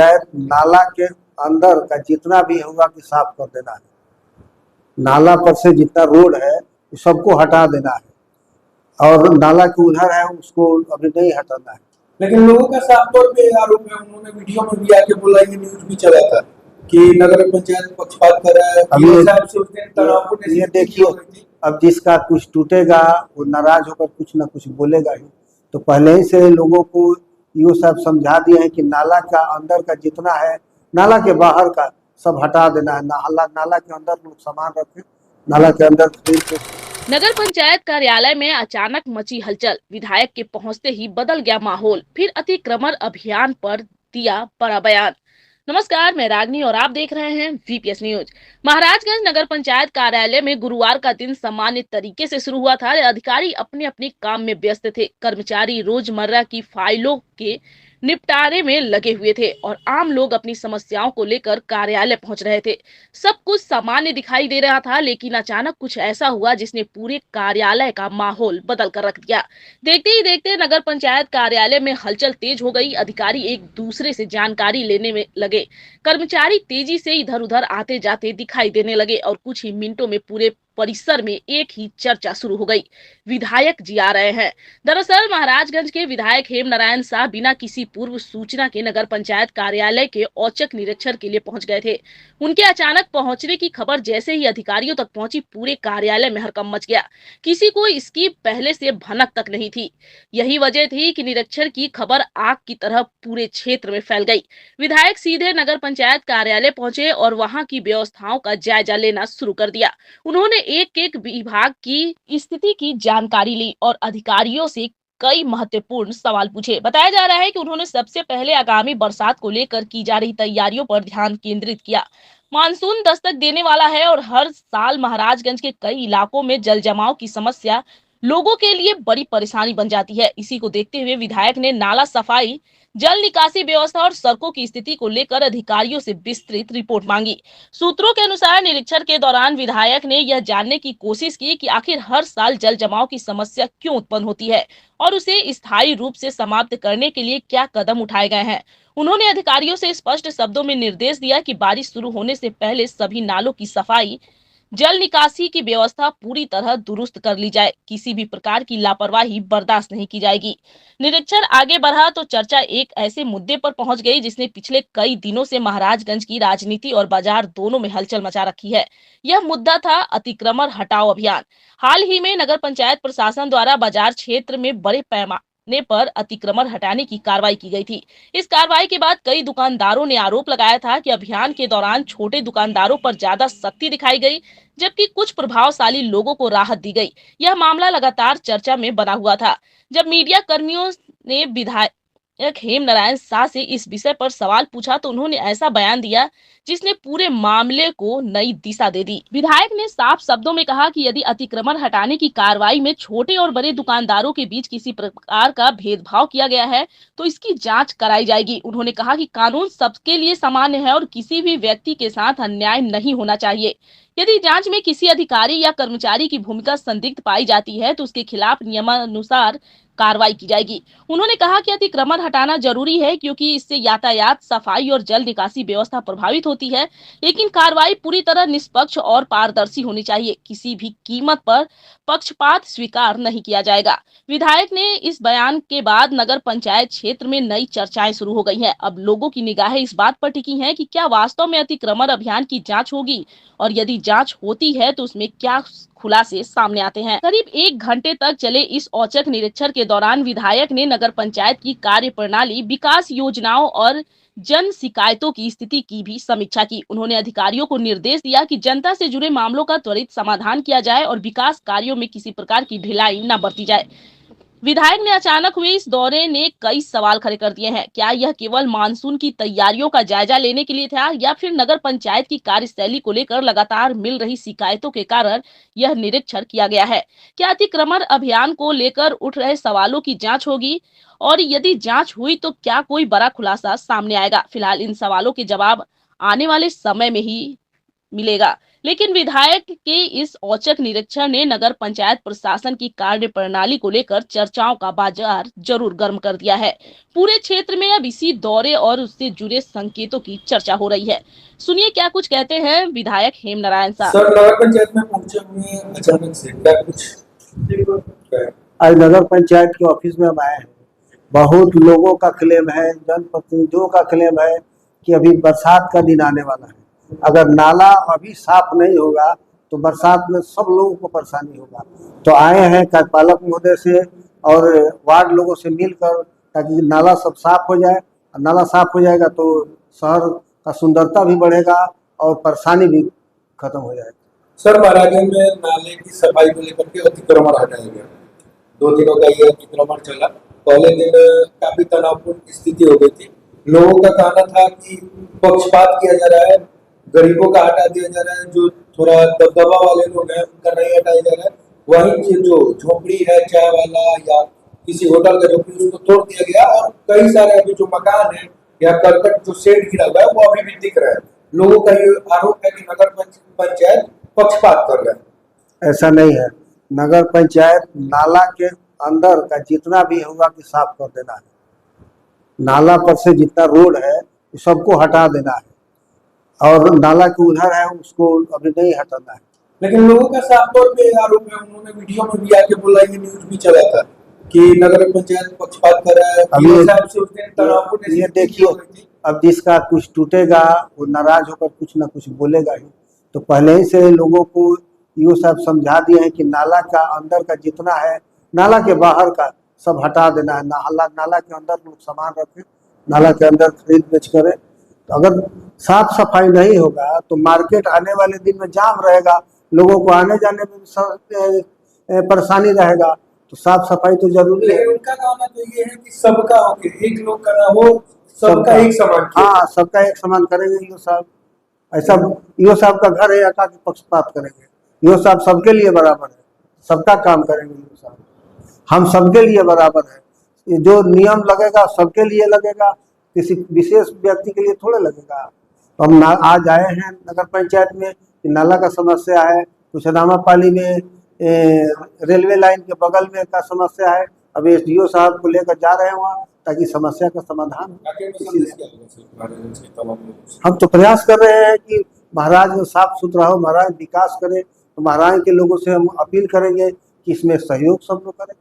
नाला के अंदर का जितना भी होगा कि साफ कर देना है। नाला पर से जितना रोड है सबको हटा देना है और नाला के उधर है उसको अभी नहीं हटाना है। लेकिन लोगों का साफ तौर पे आरोप है, उन्होंने वीडियो में भी आके बोला, ये न्यूज भी चला था कि नगर पंचायत पक्षपात कर रहा है। अभी ये देखिए, अब जिसका कुछ टूटेगा वो नाराज होकर कुछ ना कुछ बोलेगा ही। तो पहले ही से लोगों को ये सब समझा दिए हैं कि नाला का अंदर का जितना है, नाला के बाहर का सब हटा देना है। नाला के अंदर लोग सामान रखें, नाला के अंदर नगर पंचायत कार्यालय में अचानक मची हलचल। विधायक के पहुंचते ही बदल गया माहौल। फिर अतिक्रमण अभियान पर दिया बड़ा बयान। नमस्कार, मैं रागनी और आप देख रहे हैं वीपीएस न्यूज। महाराजगंज नगर पंचायत कार्यालय में गुरुवार का दिन सामान्य तरीके से शुरू हुआ था। अधिकारी अपने अपने काम में व्यस्त थे। कर्मचारी रोजमर्रा की फाइलों के निपटारे में लगे हुए थे और आम लोग अपनी समस्याओं को लेकर कार्यालय पहुंच रहे थे। सब कुछ सामान्य दिखाई दे रहा था, लेकिन अचानक कुछ ऐसा हुआ जिसने पूरे कार्यालय का माहौल बदल कर रख दिया। देखते ही देखते नगर पंचायत कार्यालय में हलचल तेज हो गई। अधिकारी एक दूसरे से जानकारी लेने में लगे। कर्मचारी तेजी से इधर उधर आते जाते दिखाई देने लगे और कुछ ही मिनटों में पूरे परिसर में एक ही चर्चा शुरू हो गई। विधायक जी आ रहे हैं। दरअसल महाराजगंज के विधायक हेम नारायण शाह बिना किसी पूर्व सूचना के नगर पंचायत कार्यालय के औचक निरीक्षण के लिए पहुंच गए थे। उनके अचानक पहुंचने की खबर जैसे ही अधिकारियों तक पहुंची, पूरे कार्यालय में हड़कंप मच गया। किसी को इसकी पहले से भनक तक नहीं थी। यही वजह थी कि निरीक्षण की खबर आग की तरह पूरे क्षेत्र में फैल गई। विधायक सीधे नगर पंचायत कार्यालय पहुंचे और वहां की व्यवस्थाओं का जायजा लेना शुरू कर दिया। उन्होंने एक एक विभाग की स्थिति की जानकारी ली और अधिकारियों से कई महत्वपूर्ण सवाल पूछे। बताया जा रहा है कि उन्होंने सबसे पहले आगामी बरसात को लेकर की जा रही तैयारियों पर ध्यान केंद्रित किया। मानसून दस्तक देने वाला है और हर साल महाराजगंज के कई इलाकों में जल जमाव की समस्या लोगों के लिए बड़ी परेशानी बन जाती है। इसी को देखते हुए विधायक ने नाला सफाई, जल निकासी व्यवस्था और सड़कों की स्थिति को लेकर अधिकारियों से विस्तृत रिपोर्ट मांगी। सूत्रों के अनुसार निरीक्षण के दौरान विधायक ने यह जानने की कोशिश की कि आखिर हर साल जल जमाव की समस्या क्यों उत्पन्न होती है और उसे स्थायी रूप से समाप्त करने के लिए क्या कदम उठाए गए हैं। उन्होंने अधिकारियों से स्पष्ट शब्दों में निर्देश दिया कि बारिश शुरू होने से पहले सभी नालों की सफाई, जल निकासी की व्यवस्था पूरी तरह दुरुस्त कर ली जाए। किसी भी प्रकार की लापरवाही बर्दाश्त नहीं की जाएगी। निरीक्षण आगे बढ़ा तो चर्चा एक ऐसे मुद्दे पर पहुंच गई जिसने पिछले कई दिनों से महाराजगंज की राजनीति और बाजार दोनों में हलचल मचा रखी है। यह मुद्दा था अतिक्रमण हटाओ अभियान। हाल ही में नगर पंचायत प्रशासन द्वारा बाजार क्षेत्र में बड़े पैमाने पर अतिक्रमण हटाने की कार्रवाई की गई थी। इस कार्रवाई के बाद कई दुकानदारों ने आरोप लगाया था कि अभियान के दौरान छोटे दुकानदारों पर ज्यादा सख्ती दिखाई गई, जबकि कुछ प्रभावशाली लोगों को राहत दी गई। यह मामला लगातार चर्चा में बना हुआ था। जब मीडिया कर्मियों ने विधायक हेम नारायण शाह से इस विषय पर सवाल पूछा तो उन्होंने ऐसा बयान दिया जिसने पूरे मामले को नई दिशा दे दी। विधायक ने साफ शब्दों में कहा कि यदि अतिक्रमण हटाने की कार्रवाई में छोटे और बड़े दुकानदारों के बीच किसी प्रकार का भेदभाव किया गया है तो इसकी जांच कराई जाएगी। उन्होंने कहा कि कानून सबके लिए समान है और किसी भी व्यक्ति के साथ अन्याय नहीं होना चाहिए। यदि जांच में किसी अधिकारी या कर्मचारी की भूमिका संदिग्ध पाई जाती है तो उसके खिलाफ नियमानुसार कार्रवाई की जाएगी। उन्होंने कहा कि अतिक्रमण हटाना जरूरी है क्योंकि इससे यातायात, सफाई और जल निकासी व्यवस्था प्रभावित होती है, लेकिन कार्रवाई पूरी तरह निष्पक्ष और पारदर्शी होनी चाहिए। किसी भी कीमत पर पक्षपात स्वीकार नहीं किया जाएगा। विधायक ने इस बयान के बाद नगर पंचायत क्षेत्र में नई चर्चाएं शुरू हो गई हैं। अब लोगों की निगाहें इस बात पर टिकी हैं कि क्या वास्तव में अतिक्रमण अभियान की जांच होगी और यदि जांच होती है तो उसमें क्या खुलासे सामने आते हैं। करीब 1 घंटे तक चले इस औचक निरीक्षण के दौरान विधायक ने नगर पंचायत की कार्य प्रणाली, विकास योजनाओं और जन शिकायतों की स्थिति की भी समीक्षा की। उन्होंने अधिकारियों को निर्देश दिया कि जनता से जुड़े मामलों का त्वरित समाधान किया जाए और विकास कार्यों में किसी प्रकार की ढिलाई न बरती जाए। विधायक ने अचानक हुए इस दौरे ने कई सवाल खड़े कर दिए हैं। क्या यह केवल मानसून की तैयारियों का जायजा लेने के लिए था या फिर नगर पंचायत की कार्यशैली को लेकर लगातार मिल रही शिकायतों के कारण यह निरीक्षण किया गया है? क्या अतिक्रमण अभियान को लेकर उठ रहे सवालों की जांच होगी और यदि जांच हुई तो क्या कोई बड़ा खुलासा सामने आएगा? फिलहाल इन सवालों के जवाब आने वाले समय में ही मिलेगा। लेकिन विधायक के इस औचक निरीक्षण ने नगर पंचायत प्रशासन की कार्य प्रणाली को लेकर चर्चाओं का बाजार जरूर गर्म कर दिया है। पूरे क्षेत्र में अब इसी दौरे और उससे जुड़े संकेतों की चर्चा हो रही है। सुनिए क्या कुछ कहते हैं विधायक हेमनारायण साहब। सर, नगर पंचायत में पहुंचे हुए अचानक से क्या कुछ आज नगर पंचायत के ऑफिस में हम आए हैं। बहुत लोगों का क्लेम है, जनप्रतिनिधियों का क्लेम है कि अभी बरसात का दिन आने वाला है। अगर नाला अभी साफ नहीं होगा तो बरसात में सब लोगों को परेशानी होगा। तो आए हैं कार्यपालक महोदय से और वार्ड लोगों से मिलकर, ताकि नाला सब साफ हो जाए। नाला साफ हो जाएगा तो शहर का सुंदरता भी बढ़ेगा और परेशानी भी खत्म हो जाएगी। सर, महाराजगंज में नाले की सफाई को लेकर के अतिक्रमण हटाया गया। 2 दिनों का ये अतिक्रमण चला। पहले दिन काफी तनावपूर्ण स्थिति हो गई थी। लोगों का कहना था कि पक्षपात किया जा रहा है, गरीबों का हटा दिया जा रहा है, जो थोड़ा दबदबा वाले लोग हैं उनका नहीं हटाया जा रहा है। वहीं जो झोपड़ी है, चाय वाला या किसी होटल का झोपड़ी, उसको तोड़ दिया गया और कई सारे अभी जो मकान है या करकट जो शेड गिरा हुआ है वो अभी भी दिख रहा है। लोगों का ये आरोप है कि नगर पंचायत पक्षपात कर रहा है। ऐसा नहीं है। नगर पंचायत नाला के अंदर का जितना भी होगा कि साफ कर देना है। नाला पर से जितना रोड है सबको हटा देना है और नाला के उधर है उसको अभी नहीं हटाना है। लेकिन लोगों का साफ तौर पे आरोप है, उन्होंने वीडियो में भी आके बोला, ये न्यूज भी चला था कि नगर पंचायत पक्षपात कर रहा है। ये देखिए, अब जिसका कुछ टूटेगा वो नाराज होकर कुछ ना कुछ बोलेगा ही। तो पहले ही से लोगों को ये सब समझा दिए हैं कि नाला का अंदर का जितना है, नाला के बाहर का सब हटा देना है। नाला के अंदर लोग सामान रखें, नाला के अंदर खरीद बेच करें। तो अगर साफ सफाई नहीं होगा तो मार्केट आने वाले दिन में जाम रहेगा, लोगों को आने जाने में परेशानी रहेगा। तो साफ सफाई तो जरूरी है। उनका कहना तो ये है कि सबका होके, एक लोग का ना हो, सबका एक समान। हाँ, सबका एक समान करेंगे यो साहब। ऐसा यो साहब का घर है, अका के पक्षपात करेंगे? यो साहब सबके लिए बराबर है, सबका काम करेंगे। यो साहब हम सबके लिए बराबर है। ये जो नियम लगेगा सबके लिए लगेगा, किसी विशेष व्यक्ति के लिए थोड़े लगेगा। तो हम आज आए हैं नगर पंचायत में कि नाला का समस्या है, कुछ नामापाली में रेलवे लाइन के बगल में का समस्या है। अब एसडीओ साहब को लेकर जा रहे हैं वहाँ, ताकि समस्या का समाधान हो। हम तो प्रयास कर रहे हैं कि महाराज साफ सुथरा हो, महाराज विकास करे। तो महाराज के लोगों से हम अपील करेंगे कि इसमें सहयोग सब लोग करें।